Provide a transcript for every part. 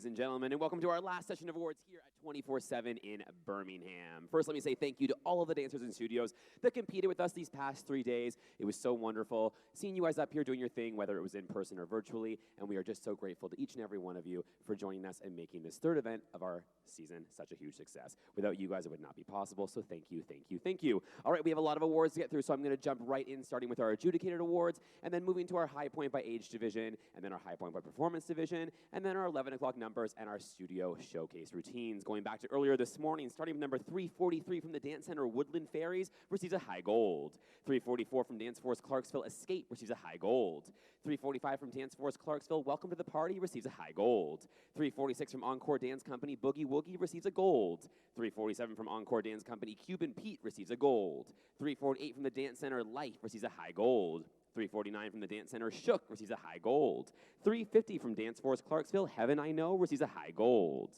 ladies and gentlemen, and welcome to our last session of awards here at 24/7 in Birmingham. First, let me say thank you to all of the dancers and studios that competed with us these past 3 days. It was so wonderful seeing you guys up here doing your thing, whether it was in person or virtually, and we are just so grateful to each and every one of you for joining us and making this third event of our season such a huge success. Without you guys, it would not be possible, so thank you, thank you, thank you. All right, we have a lot of awards to get through, so I'm going to jump right in, starting with our adjudicated awards, and then moving to our high point by age division, and then our high point by performance division, and then our 11 o'clock numbers and our studio showcase routines. Going back to earlier this morning, starting with number 343 from the Dance Center, Woodland Fairies receives a high gold. 344 from Dance Force Clarksville, Escape receives a high gold. 345 from Dance Force Clarksville, Welcome to the Party receives a high gold. 346 from Encore Dance Company, Boogie Woogie receives a gold. 347 from Encore Dance Company, Cuban Pete receives a gold. 348 from the Dance Center, Life receives a high gold. 349 from the Dance Center, Shook receives a high gold. 350 from Dance Force Clarksville, Heaven I Know receives a high gold.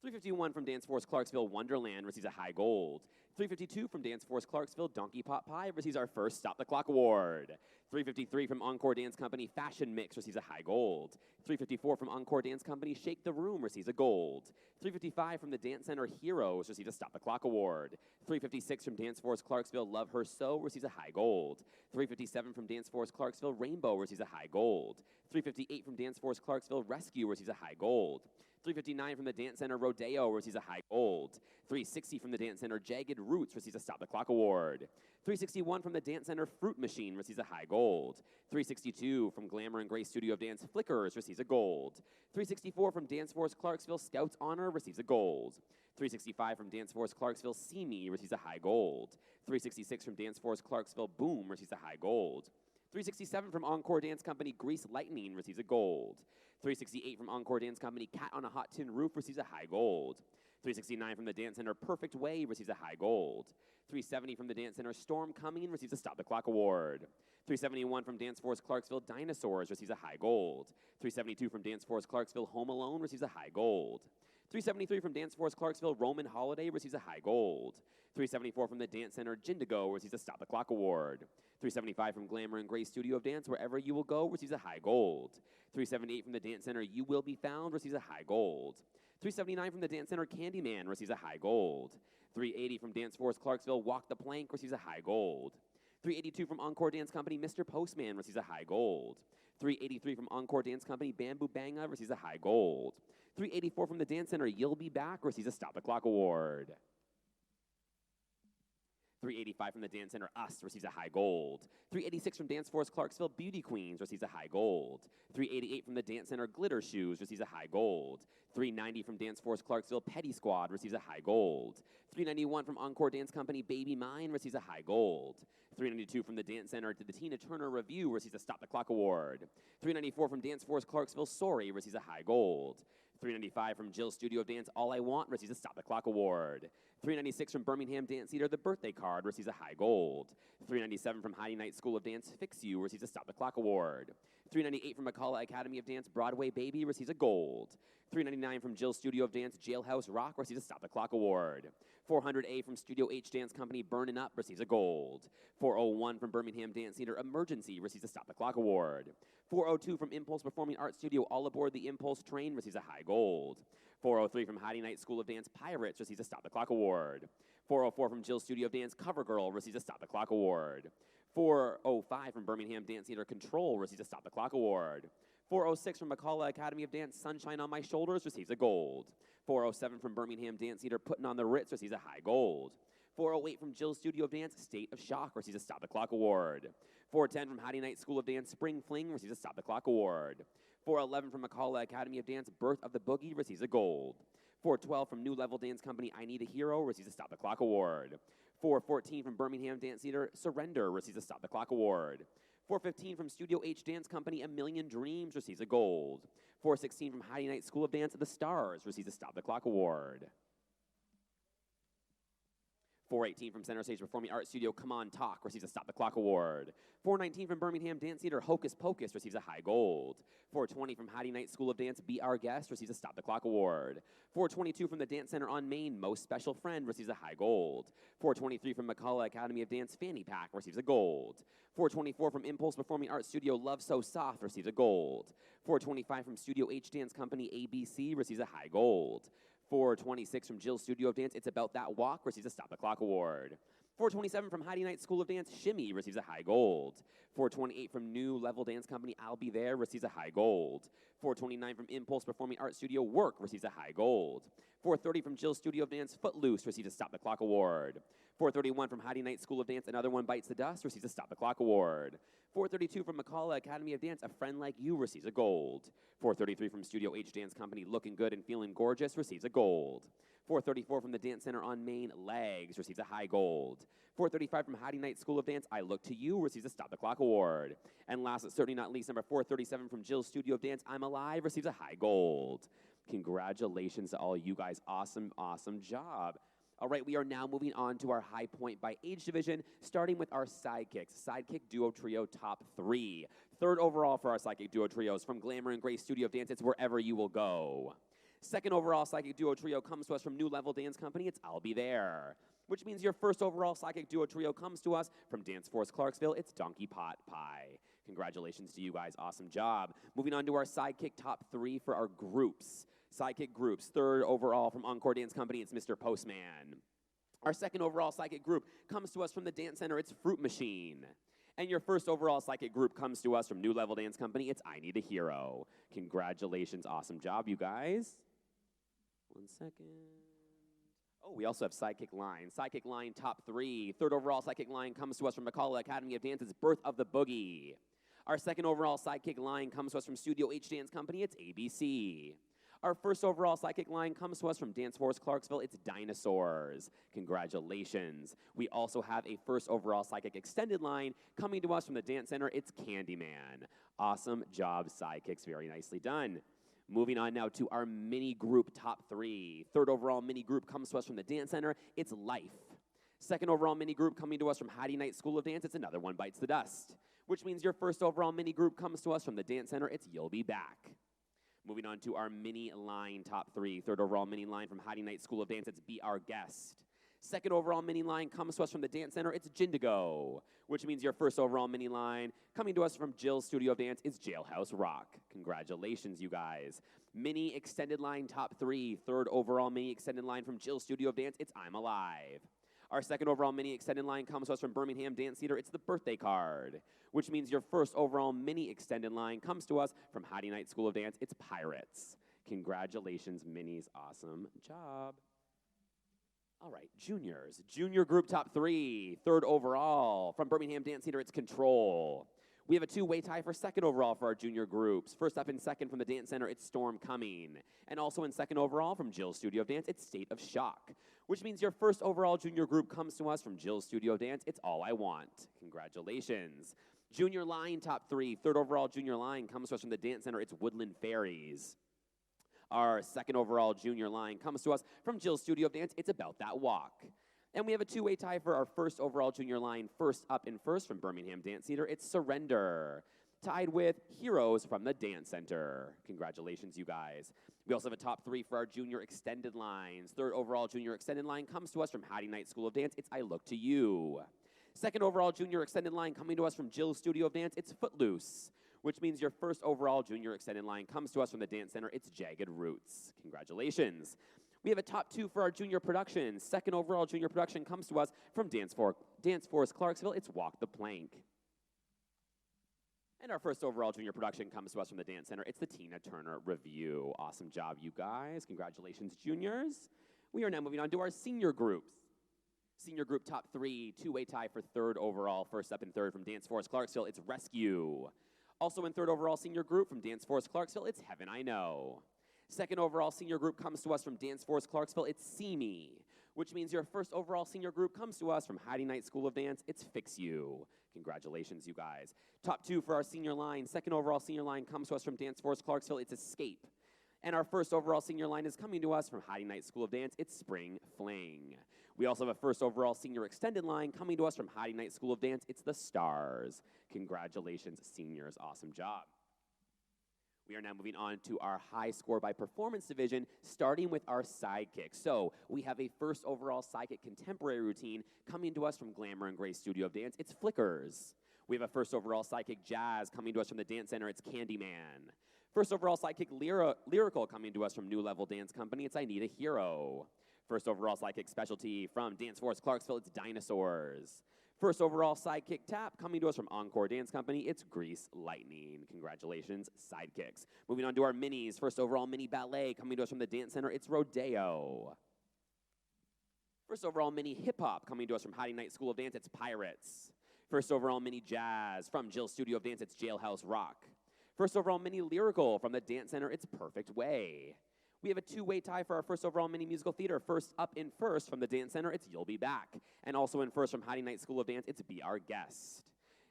351 from Dance Force Clarksville, Wonderland receives a high gold. 352 from Dance Force Clarksville, Donkey Pot Pie receives our first Stop the Clock award. 353 from Encore Dance Company, Fashion Mix receives a high gold. 354 from Encore Dance Company, Shake the Room receives a gold. 355 from the Dance Center, Heroes receives a Stop the Clock award. 356 from Dance Force Clarksville, Love Her So receives a high gold. 357 from Dance Force Clarksville, Rainbow receives a high gold. 358 from Dance Force Clarksville, Rescue receives a high gold. 359 from the Dance Center, Rodeo receives a high gold. 360 from the Dance Center, Jagged Roots receives a Stop the Clock award. 361 from the Dance Center, Fruit Machine receives a high gold. 362 from Glamour and Grace Studio of Dance, Flickers receives a gold. 364 from Dance Force Clarksville, Scouts Honor receives a gold. 365 from Dance Force Clarksville, See Me receives a high gold. 366 from Dance Force Clarksville, Boom receives a high gold. 367 from Encore Dance Company, Grease Lightning receives a gold. 368 from Encore Dance Company, Cat on a Hot Tin Roof receives a high gold. 369 from the Dance Center, Perfect Way receives a high gold. 370 from the Dance Center, Storm Coming receives a Stop the Clock award. 371 from Dance Force Clarksville, Dinosaurs receives a high gold. 372 from Dance Force Clarksville, Home Alone receives a high gold. 373 from Dance Force Clarksville, Roman Holiday receives a high gold. 374 from the Dance Center, Jindigo receives a Stop the Clock award. 375 from Glamour and Grace Studio of Dance, Wherever You Will Go receives a high gold. 378 from the Dance Center, You Will Be Found receives a high gold. 379 from the Dance Center, Candyman receives a high gold. 380 from Dance Force Clarksville, Walk the Plank receives a high gold. 382 from Encore Dance Company, Mr. Postman receives a high gold. 383 from Encore Dance Company, Bamboo Banga receives a high gold. 384 from the Dance Center, You'll Be Back receives a Stop the Clock award. 385 from the Dance Center, Us receives a high gold. 386 from Dance Force Clarksville, Beauty Queens receives a high gold. 388 from the Dance Center, Glitter Shoes receives a high gold. 390 from Dance Force Clarksville, Petty Squad receives a high gold. 391 from Encore Dance Company, Baby Mine receives a high gold. 392 from the Dance Center to the Tina Turner Review receives a Stop the Clock award. 394 from Dance Force Clarksville, Sorry receives a high gold. 395 from Jill Studio of Dance, All I Want receives a Stop the Clock award. 396 from Birmingham Dance Theater, The Birthday Card receives a high gold. 397 from Heidi Knight School of Dance, Fix You receives a Stop the Clock award. 398 from McCullough Academy of Dance, Broadway Baby receives a gold. 399 from Jill Studio of Dance, Jailhouse Rock receives a Stop the Clock award. 400A from Studio H Dance Company, Burnin' Up receives a gold. 401 from Birmingham Dance Theater, Emergency receives a Stop the Clock award. 402 from Impulse Performing Arts Studio, All Aboard the Impulse Train receives a high gold. 403 from Heidi Knight School of Dance, Pirates receives a Stop the Clock award. 404 from Jill Studio of Dance, CoverGirl receives a Stop the Clock award. 405 from Birmingham Dance Theater, Control receives a Stop the Clock award. 406 from McCullough Academy of Dance, Sunshine on My Shoulders receives a gold. 407 from Birmingham Dance Theater, Putting on the Ritz receives a high gold. 408 from Jill Studio of Dance, State of Shock receives a Stop the Clock award. 410 from Heidi Knight School of Dance, Spring Fling receives a Stop the Clock award. 411 from McCullough Academy of Dance, Birth of the Boogie receives a gold. 412 from New Level Dance Company, I Need a Hero receives a Stop the Clock award. 414 from Birmingham Dance Theater, Surrender receives a Stop the Clock award. 415 from Studio H Dance Company, A Million Dreams receives a gold. 416 from Heidi Knight School of Dance, The Stars receives a Stop the Clock award. 418 from Center Stage Performing Arts Studio Come On Talk receives a Stop the Clock award. 419 from Birmingham Dance Theater Hocus Pocus receives a high gold. 420 from Hattie Knight School of Dance Be Our Guest receives a Stop the Clock award. 422 from the Dance Center on Main Most Special Friend receives a high gold. 423 from McCullough Academy of Dance Fanny Pack receives a gold. 424 from Impulse Performing Arts Studio Love So Soft receives a gold. 425 from Studio H Dance Company ABC receives a high gold. 426 from Jill's Studio of Dance It's About That Walk receives a Stop the Clock award. 427 from Hattie Knight School of Dance Shimmy receives a high gold. 428 from New Level Dance Company I'll Be There receives a high gold. 429 from Impulse Performing Arts Studio Work receives a high gold. 430 from Jill's Studio of Dance Footloose receives a Stop the Clock award. 431 from Hattie Knight School of Dance Another One Bites the Dust receives a Stop the Clock award. 432 from McCullough Academy of Dance A Friend Like You receives a gold. 433 from Studio H Dance Company Looking Good and Feeling Gorgeous receives a gold. 434 from the Dance Center on Main Legs receives a high gold. 435 from Hattie Knight School of Dance I Look to You receives a Stop the Clock award. And last but certainly not least, number 437 from Jill's Studio of Dance I'm Alive receives a high gold. Congratulations to all you guys. Awesome, awesome job. All right, we are now moving on to our high point by age division, starting with our sidekicks. Sidekick Duo Trio Top 3. Third overall for our Sidekick Duo Trios from Glamour and Grace Studio of Dance, it's Wherever You Will Go. Second overall Sidekick Duo Trio comes to us from New Level Dance Company, it's I'll Be There. Which means your first overall Sidekick Duo Trio comes to us from Dance Force Clarksville, it's Donkey Pot Pie. Congratulations to you guys, awesome job. Moving on to our Sidekick Top 3 for our groups. Sidekick groups, third overall from Encore Dance Company, it's Mr. Postman. Our second overall Sidekick group comes to us from the Dance Center, it's Fruit Machine. And your first overall Sidekick group comes to us from New Level Dance Company, it's I Need a Hero. Congratulations, awesome job, you guys. 1 second. Oh, we also have Sidekick Line. Sidekick Line Top 3. Third overall Sidekick Line comes to us from McCullough Academy of Dance, it's Birth of the Boogie. Our second overall Sidekick Line comes to us from Studio H Dance Company, it's ABC. Our first overall Sidekick line comes to us from Dance Force Clarksville, it's Dinosaurs. Congratulations. We also have a first overall Sidekick extended line coming to us from the Dance Center, it's Candyman. Awesome job, Sidekicks, very nicely done. Moving on now to our mini group top 3. Third overall mini group comes to us from the Dance Center, it's Life. Second overall mini group coming to us from Hattie Knight School of Dance, it's Another One Bites the Dust. Which means your first overall mini group comes to us from the Dance Center, it's You'll Be Back. Moving on to our mini line top 3. Third overall mini line from Hattie Knight School of Dance, it's Be Our Guest. Second overall mini line comes to us from the Dance Center, it's Jindigo. Which means your first overall mini line coming to us from Jill's Studio of Dance is Jailhouse Rock. Congratulations, you guys. Mini extended line top 3. Third overall mini extended line from Jill's Studio of Dance, it's I'm Alive. Our second overall mini extended line comes to us from Birmingham Dance Theater, it's The Birthday Card. Which means your first overall mini extended line comes to us from Hattie Knight School of Dance, it's Pirates. Congratulations, minis, awesome job. All right, juniors. Junior group top 3. Third overall from Birmingham Dance Theater, it's Control. We have a two-way tie for second overall for our junior groups. First up in second from the Dance Center, it's Storm Coming. And also in second overall from Jill's Studio of Dance, it's State of Shock. Which means your first overall junior group comes to us from Jill's Studio of Dance, it's All I Want. Congratulations. Junior line top 3. Third overall junior line comes to us from the Dance Center, it's Woodland Fairies. Our second overall junior line comes to us from Jill's Studio of Dance, it's About That Walk. And we have a two-way tie for our first overall junior line, first up in first from Birmingham Dance Theater, it's Surrender. Tied with Heroes from the Dance Center. Congratulations, you guys. We also have a top 3 for our junior extended lines. Third overall junior extended line comes to us from Hattie Knight School of Dance, it's I Look to You. Second overall junior extended line coming to us from Jill's Studio of Dance, it's Footloose. Which means your first overall junior extended line comes to us from the Dance Center, it's Jagged Roots. Congratulations. We have a top 2 for our junior production. Second overall junior production comes to us from Dance Force Clarksville, it's Walk the Plank. And our first overall junior production comes to us from the Dance Center, it's the Tina Turner Review. Awesome job, you guys. Congratulations, juniors. We are now moving on to our senior groups. Senior group top 3, two-way tie for third overall. First up in third from Dance Force Clarksville, it's Rescue. Also in third overall senior group from Dance Force Clarksville, it's Heaven I Know. Second overall senior group comes to us from Dance Force Clarksville, it's See Me. Which means your first overall senior group comes to us from Hattie Knight School of Dance, it's Fix You. Congratulations, you guys. Top 2 for our senior line. Second overall senior line comes to us from Dance Force Clarksville, it's Escape. And our first overall senior line is coming to us from Hattie Knight School of Dance, it's Spring Fling. We also have a first overall senior extended line coming to us from Heidi Knight School of Dance. It's the Stars. Congratulations, seniors. Awesome job. We are now moving on to our high score by performance division, starting with our sidekick. So we have a first overall sidekick contemporary routine coming to us from Glamour and Grace Studio of Dance. It's Flickers. We have a first overall sidekick jazz coming to us from the Dance Center. It's Candyman. First overall sidekick lyrical coming to us from New Level Dance Company. It's I Need a Hero. First overall sidekick specialty from Dance Force Clarksville. It's Dinosaurs. First overall sidekick tap coming to us from Encore Dance Company. It's Grease Lightning. Congratulations, sidekicks. Moving on to our minis. First overall mini ballet coming to us from the Dance Center. It's Rodeo. First overall mini hip hop coming to us from Heidi Knight School of Dance. It's Pirates. First overall mini jazz from Jill Studio of Dance. It's Jailhouse Rock. First overall mini lyrical from the Dance Center. It's Perfect Way. We have a two-way tie for our first overall mini musical theater. First up in first from the Dance Center, it's You'll Be Back. And also in first from Heidi Knight School of Dance, it's Be Our Guest.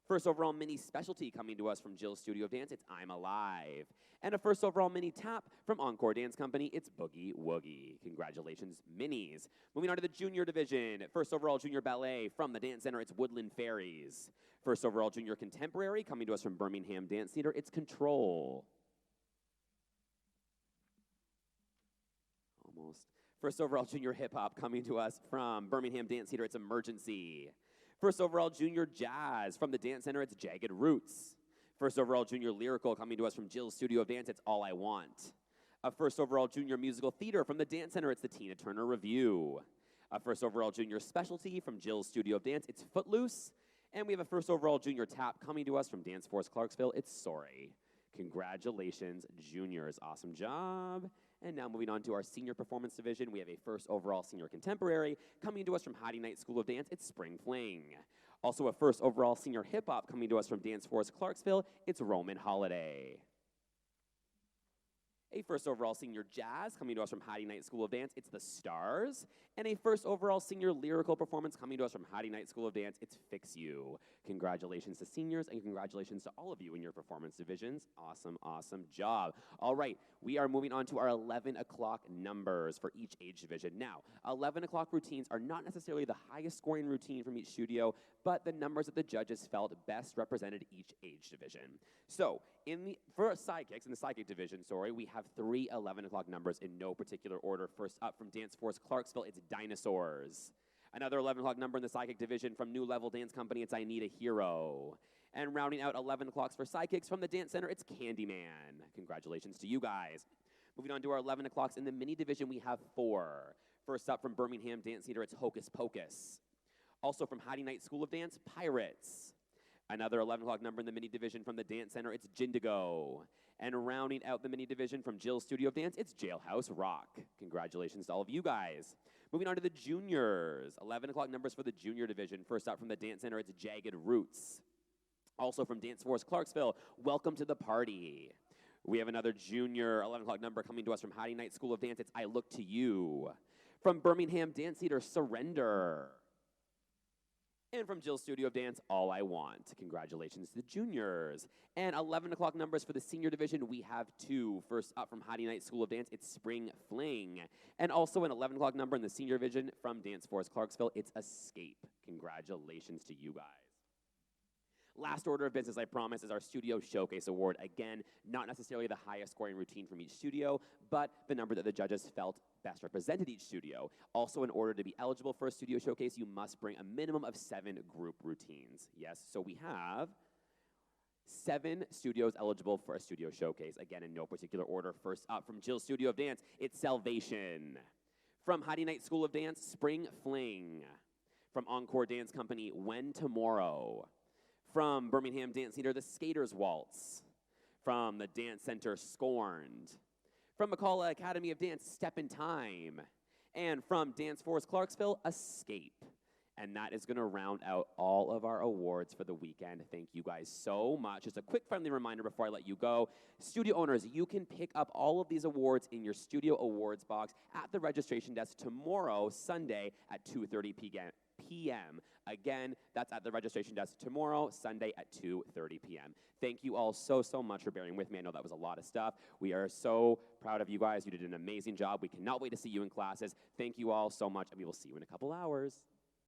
First overall mini specialty coming to us from Jill's Studio of Dance, it's I'm Alive. And a first overall mini tap from Encore Dance Company, it's Boogie Woogie. Congratulations, minis. Moving on to the junior division. First overall junior ballet from the Dance Center, it's Woodland Fairies. First overall junior contemporary coming to us from Birmingham Dance Theater, it's Control. First overall junior hip hop coming to us from Birmingham Dance Theater, it's Emergency. First overall junior jazz from the Dance Center, it's Jagged Roots. First overall junior lyrical coming to us from Jill's Studio of Dance, it's All I Want. A first overall junior musical theater from the Dance Center, it's the Tina Turner Review. A first overall junior specialty from Jill's Studio of Dance, it's Footloose. And we have a first overall junior tap coming to us from Dance Force Clarksville, it's Sorry. Congratulations, juniors. Awesome job. And now moving on to our senior performance division, we have a first overall senior contemporary coming to us from Heidi Knight School of Dance, it's Spring Fling. Also a first overall senior hip hop coming to us from Dance Force Clarksville, it's Roman Holiday. A first overall senior jazz coming to us from Heidi Knight School of Dance, it's the Stars. And a first overall senior lyrical performance coming to us from Heidi Knight School of Dance, it's Fix You. Congratulations to seniors and congratulations to all of you in your performance divisions. Awesome, awesome job. All right, we are moving on to our 11 o'clock numbers for each age division. Now, 11 o'clock routines are not necessarily the highest scoring routine from each studio, but the numbers that the judges felt best represented each age division. So, for sidekicks, in the sidekick division, we have 3 11 o'clock numbers in no particular order. First up from Dance Force Clarksville, it's Dinosaurs. Another 11 o'clock number in the sidekick division from New Level Dance Company, it's I Need a Hero. And rounding out 11 o'clocks for sidekicks from the Dance Center, it's Candyman. Congratulations to you guys. Moving on to our 11 o'clocks in the mini division, we have 4. First up from Birmingham Dance Theater, it's Hocus Pocus. Also from Heidi Knight School of Dance, Pirates. Another 11 o'clock number in the mini division from the Dance Center, it's Jindigo. And rounding out the mini division from Jill's Studio of Dance, it's Jailhouse Rock. Congratulations to all of you guys. Moving on to the juniors, 11 o'clock numbers for the junior division. First up from the Dance Center, it's Jagged Roots. Also from Dance Force Clarksville, Welcome to the Party. We have another junior 11 o'clock number coming to us from Heidi Knight School of Dance, it's I Look to You. From Birmingham Dance Theater, Surrender. And from Jill's Studio of Dance, All I Want. Congratulations to the juniors. And 11 o'clock numbers for the senior division, we have 2. First up from Heidi Knight School of Dance, it's Spring Fling. And also an 11 o'clock number in the senior division from Dance Force Clarksville, it's Escape. Congratulations to you guys. Last order of business, I promise, is our Studio Showcase Award. Again, not necessarily the highest scoring routine from each studio, but the number that the judges felt best represented each studio. Also, in order to be eligible for a Studio Showcase, you must bring a minimum of 7 group routines. Yes, so we have 7 studios eligible for a Studio Showcase. Again, in no particular order. First up from Jill's Studio of Dance, it's Salvation. From Heidi Knight School of Dance, Spring Fling. From Encore Dance Company, When Tomorrow. From Birmingham Dance Theater, The Skater's Waltz. From the Dance Center, Scorned. From McCullough Academy of Dance, Step in Time. And from Dance Force Clarksville, Escape. And that is going to round out all of our awards for the weekend. Thank you guys so much. Just a quick friendly reminder before I let you go. Studio owners, you can pick up all of these awards in your studio awards box at the registration desk tomorrow, Sunday at 2:30 p.m. Again, that's at the registration desk tomorrow, Sunday at 2:30 p.m. Thank you all so much for bearing with me. I know that was a lot of stuff. We are so proud of you guys. You did an amazing job. We cannot wait to see you in classes. Thank you all so much, and we will see you in a couple hours.